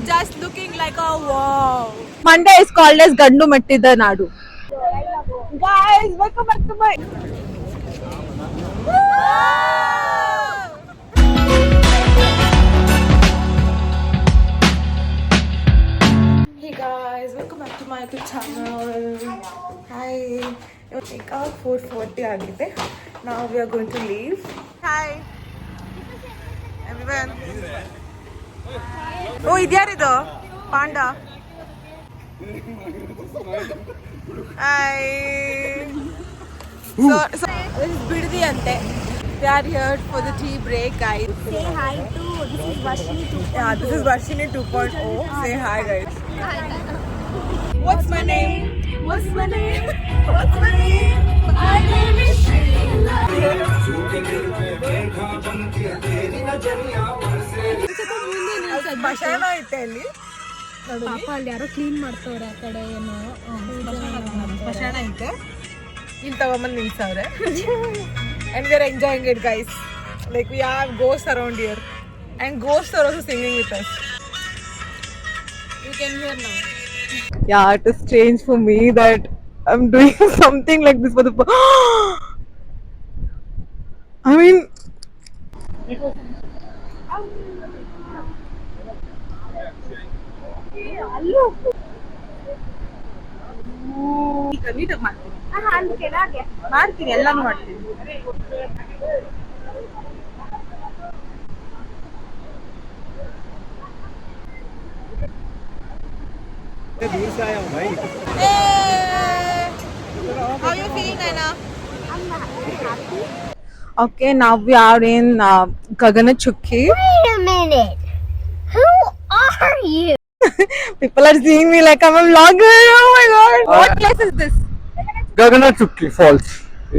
just looking like a wow. Mandya is called as Gandu Mattida Nadu. Guys, welcome back to my. Hey guys, welcome back to my YouTube channel. Hi. It's 4:40 agite. Now we are going to leave. Hi. Everyone. Oh, idyarido? Panda. Hi. So this is Biddi ante. We are here for the tea break, guys. Say hi to, this is Varshini 2.0. Yeah, this is Varshini 2.0. Say hi, guys. What's my name? What's my name? What's my name? My name is Sheila. ಮಶಾನ ಐತೆ ಅಲ್ಲಿ ಪಾಪ ಅಲ್ಲಿ ಯಾರೋ clean ಮಾಡ್ತವ್ರೆ ಆ ಕಡೆ ಏನೋ ಮಶಾನ ಐತೆ ಇಲ್ಲಿ ತಗೊಂಬಂದು ನಿಲ್ಸವ್ರೆ and we are enjoying it, guys. Like we have ghosts around here and ghosts are also singing with us. You can hear now. Yeah, it is strange for me that I'm doing something like this for the I mean ಮಾಡ್ತೀನಿ ಎಲ್ಲಾನು ಮಾಡ್ತೀನಿ दूर से आया हूँ भाई। How you feeling, Naina? I'm happy. Okay, now we are in Gaganachukki. Wait a minute. Who are you? People are seeing me like I'm a vlogger. Oh my god. What place is this? Gaganachukki Falls.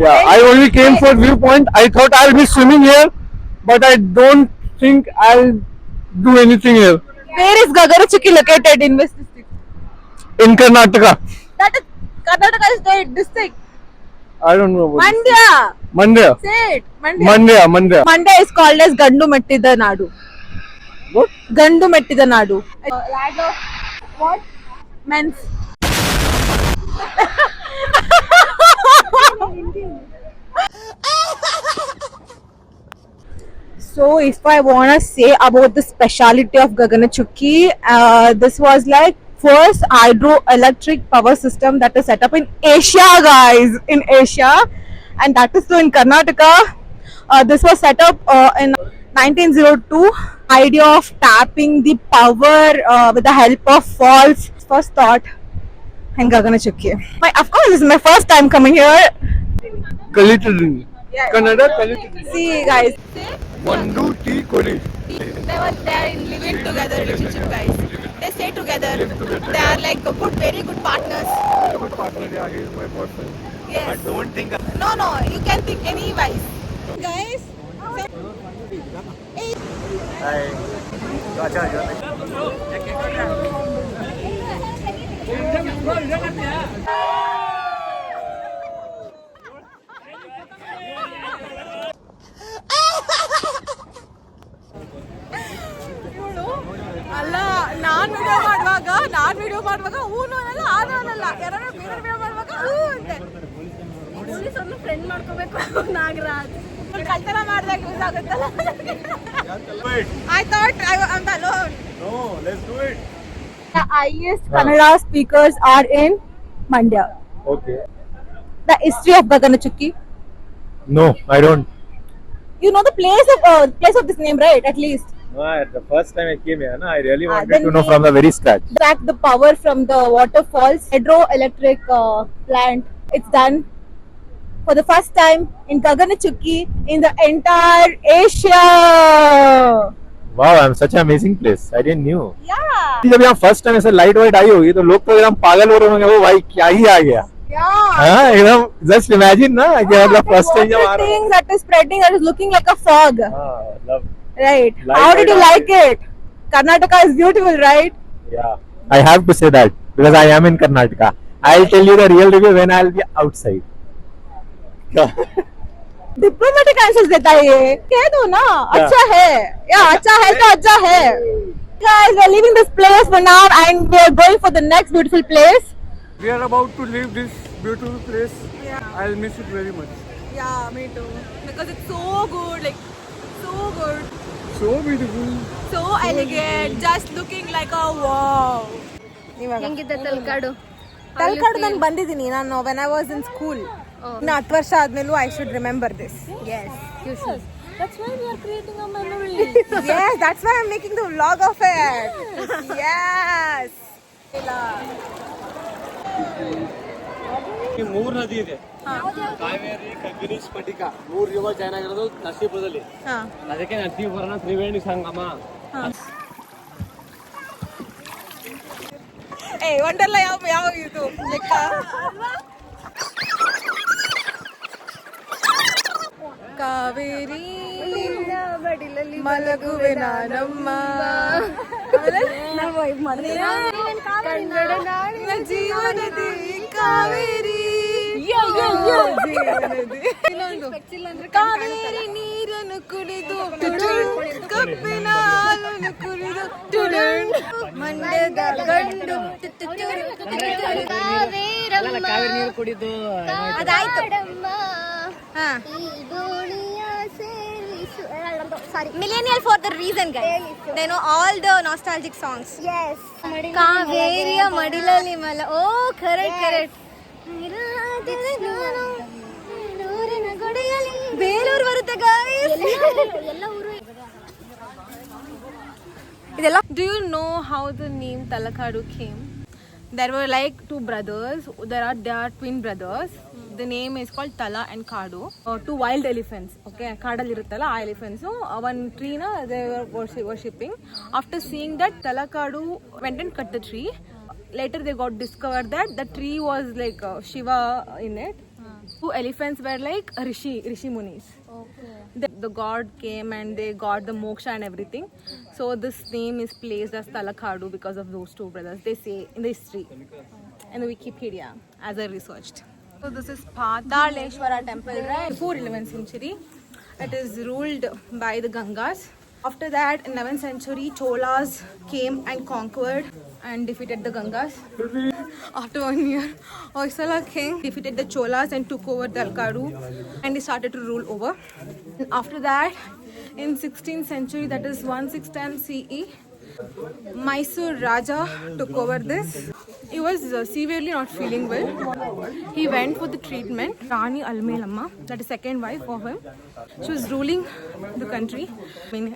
Yeah, I only came for viewpoint. I thought I'll be swimming here, but I don't think I'll do anything here. Where is Gaganachukki located in West District? In Karnataka. That is Karnataka is the district. I don't know about Mandya. Mandya. Say it. Mandya. Mandya. Mandya. Mandya is called as Gandu Mattida Nadu. What? Gandu Mattida Nadu. Land of what? Men's. So if I wanna say about the speciality of Gaganachukki, this was like first hydroelectric power system that is set up in Asia, guys, in Asia, and that is too in Karnataka. This was set up in 1902. Idea of tapping the power with the help of falls first thought in Gaganachukki. Of course, this is my first time coming here. Kalitadini. Yeah. Kannada Kalitadini. See, guys. Mandu tea koli. They were there in living together relationship, guys. They stay together. They are like good, very good partners. Good partner. Yeah, he is my boyfriend. Yes. I don't think. No, you can think any wise. Guys. Hi. Acha. ಅಲ್ಲ ನಾನ್ video ಮಾಡುವಾಗ ಹೂನು ಅನ್ನಲ್ಲ ಆನು ಅನ್ನಲ್ಲ ಯಾರು ಬೇರೆ video ಮಾಡುವಾಗ ಹೂ ಅಂತೆ police ಅವ್ರನ್ನ ಫ್ರೆಂಡ್ ಮಾಡ್ಕೋಬೇಕು ನಾಗರಾಜ್ ಕಳ್ತನ ಮಾಡಿದಾಗ ಯೂಸ್ ಆಗುತ್ತಲ್ಲ I thought I'm alone. No, let's do it. The highest Kannada speakers are in Mandya. Okay. The history of Gaganachukki. No, I don't. You know the place of this name, right? At least. No, the first time I came here, I really wanted then to know from the very scratch. Track the power from the waterfalls, hydroelectric plant. It's done for the first time in Gaganachukki in the entire Asia. Wow, I'm such an amazing place. I didn't knew. Yeah. जब यहाँ first time ऐसे light white आई होगी तो लोग तो एकदम पागल हो रहे होंगे, वो भाई क्या ही आ गया। Yeah. हाँ एकदम जस्ट इमेजिन ना कि मतलब फर्स्ट टाइम जब आ रहा thing that is spreading that is looking like a fog. हाँ love. Right. Light How did you light like it? Karnataka is beautiful, right? Yeah, I have to say that because I am in Karnataka. I'll tell you the real review when I'll be outside. Diplomatic answers देता है ये कह दो ना अच्छा है या अच्छा है तो अच्छा है Guys, we're leaving this place for now and we're going for the next beautiful place. We are about to leave this beautiful place. Yeah. I'll miss it very much. Yeah, me too. Because it's so good, like so good, So beautiful. so elegant, just looking like a wow. ಹೆಂಗಿದೆ ತಲಕಾಡು ತಲಕಾಡು ನಾನು ಬಂದಿದ್ದೀನಿ ನಾನು when I was in school. ಇನ್ನು 10 ವರ್ಷ ಆದ್ಮೇಲೂ I should remember this. yes you should that's why we are creating a memory Yes, that's why I'm making the vlog of it. Yes. ಈ 3 ನದಿ ಇದೆ. ಕಾವೇರಿ, ಕಗ್ಗಿನಿ, ಸ್ಫಟಿಕ. 3 ಯುವ ಜಾಯ್ನ್ ಆಗಿರೋದು ನರಸೀಪುರದಲ್ಲಿ. ಹಾ. ಅದಕ್ಕೆ ನರಸೀಪುರನ ತ್ರಿವೇಣಿ ಸಂಗಮ. ಏ ವಂಡರ್ಲಾ ಯಾವ ಇದು ಲೆಕ್ಕ ಕಾವೇರಿ ಮಲಗುವೆ ನಾನಮ್ಮ ಕನ್ನಡ ನಾಡಿನ ಜೀವನದಿ ಕಾವೇರಿ ಇನ್ನೊಂದು ಕಾವೇರಿ ನೀರನ್ನು ಕುಡಿದು ಕಬ್ಬಿನ ಹಾಲನ್ನು ಕುಡಿದು ಮಂಡ್ಯದ ಗಂಡು ಕಾವೇರಿ ನೀರು ಕುಡಿದು ಅದಾಯ್ತು ಹಾ sorry millennial for the reason guys they know all the nostalgic songs yes ಕಾವೇರಿಯ ಮಡಿಲಲ್ಲಿ ಮಲ oh correct ಬೇಲೂರು ಬರುತ್ತೆ guys ಎಲ್ಲ ಊರು ಇದೆಲ್ಲ do you know how the name Talakadu came? There were like two brothers. They are twin brothers. The name is called Tala and Kadu. Two wild elephants. Okay, Kadal iruttala aa elephants. So one tree na they were worshipping. After seeing that, Tala Kadu went and cut the tree. Later they got discovered that the tree was like Shiva in it. Two elephants were like Rishi Munis. okay The god came and they got the moksha and everything. So this name is placed as Talakadu because of those two brothers. They say in the history and the Wikipedia as I researched. So this is Pataleshwara temple, right? Before 11th century, it is ruled by the Gangas. After that, in 11th century, Cholas came and conquered and defeated the Gangas. After 1 year, Hoysala king defeated the Cholas and took over Talakadu and he started to rule over. And after that, in 16th century, that is 1610 CE, Mysore Raja took over this. He was severely not feeling well. He went for the treatment. Rani Almelamma, that is second wife of him, she was ruling the country.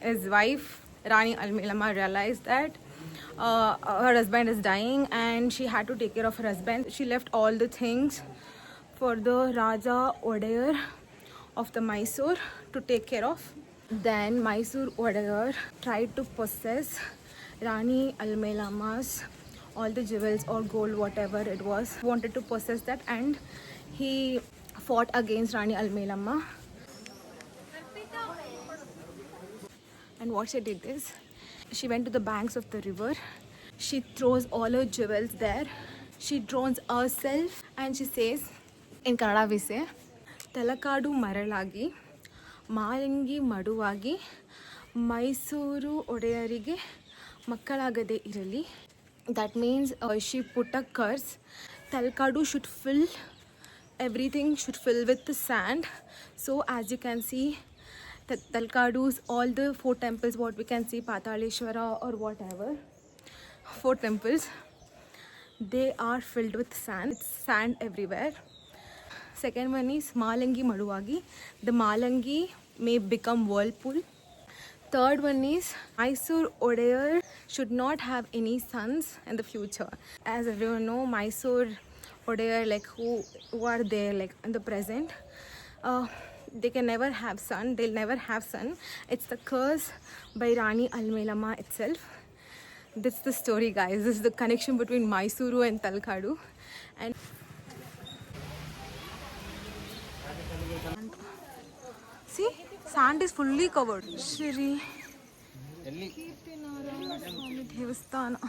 His wife Rani Almelamma realized that her husband is dying and she had to take care of her husband. She left all the things for the Raja Odair of the Mysore to take care of. Then Mysore Odair tried to possess Rani Almelamma's all the jewels or gold, whatever it was, wanted to possess that, and he fought against Rani Almelamma. And what she did is, she went to the banks of the river. She throws all her jewels there. She drowns herself and she says, in Kannada we say, Talakadu Maralagi, Malangi Maduವಾಗಿ Mysuru ಒಡೆಯರಿಗೆ ಮಕ್ಕಳಾಗದೆ ಇರಲಿ. That means she put a curse. Talakadu should fill, everything should fill with the sand. So as you can see, Talakadu's all the 4 temples, what we can see, Pataleshwara or whatever, 4 temples, they are filled with sand. It's sand everywhere. Second one is Malangi Maduವಾಗಿ. The Malangi may become whirlpool. Third one is Mysore Odair should not have any sons in the future. As everyone know, Mysore Odair, like who are there like in the present, they can never have son. They'll never have son. It's the curse by Rani Almelamma itself. This is the story, guys. This is the connection between Mysuru and Talakadu. And see, sand is fully covered. Shri Kirtinarayana Swami Devasthana.